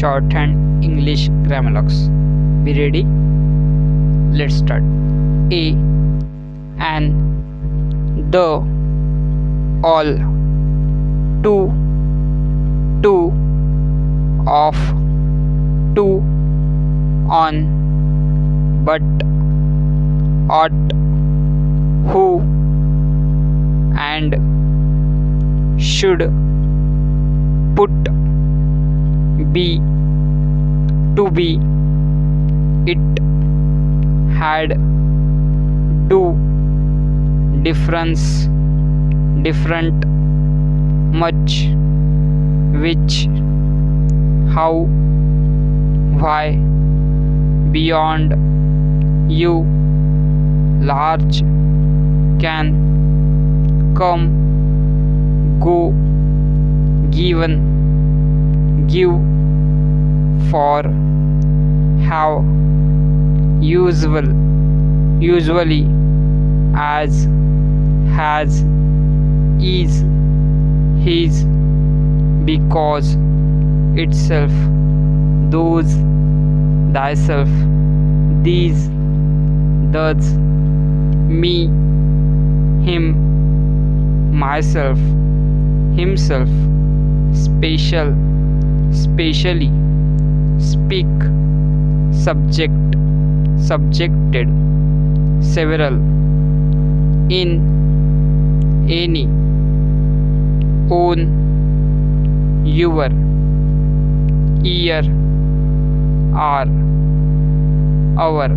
Shorthand English Grammalogues. Be ready? Let's start. A, an, the, all, to, of, to, on, but, ought, who, and, should, put, be, to be, it, had, do, difference, different, much, which, how, why, beyond, you, large, can, come, go, given, give, for, have, usual, usually, as, has, is, his, because, itself, those, thyself, these, thus, me, him, myself, himself, special, specially, speak, subject, subjected, several, in, any, own, your, ear, are, our,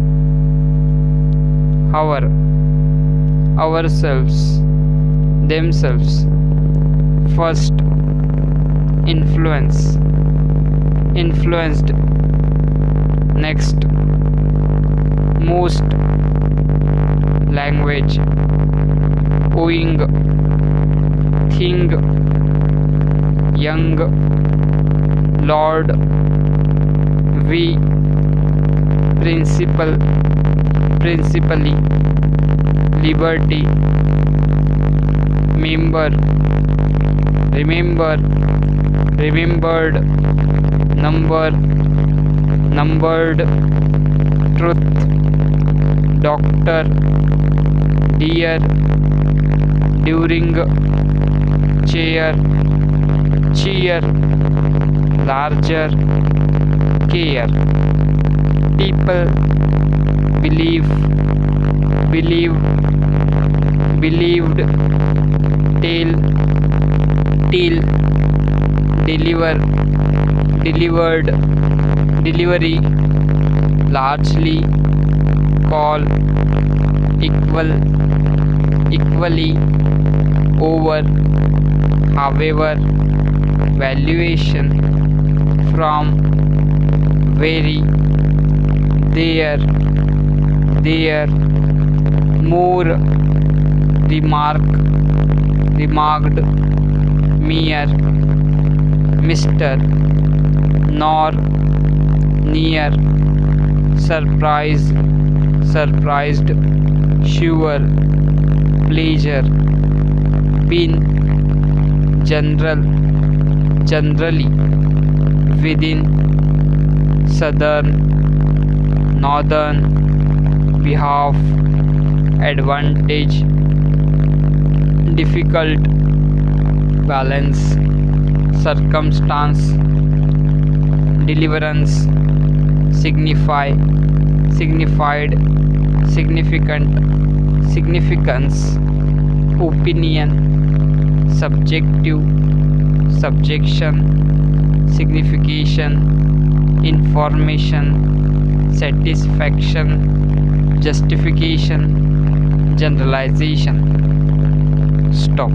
ourselves, themselves, first, influence, influenced, next, most, language, owing, thing, young, lord, we, principal, principally, liberty, member, remember, remembered, number, numbered, truth, doctor, dear, during, chair, cheer, larger, care, people, believe, believe, believed, tale, till, deliver, delivered, delivery, largely, call, equal, equally, over, however, valuation, from, very, there, more, remark, remarked, mere, Mr., nor, near, surprise, surprised, sure, pleasure, been, general, generally, within, southern, northern, behalf, advantage, difficult, balance, circumstance, deliverance, signify, signified, significant, significance, opinion, subjective, subjection, signification, information, satisfaction, justification, generalization. Stop.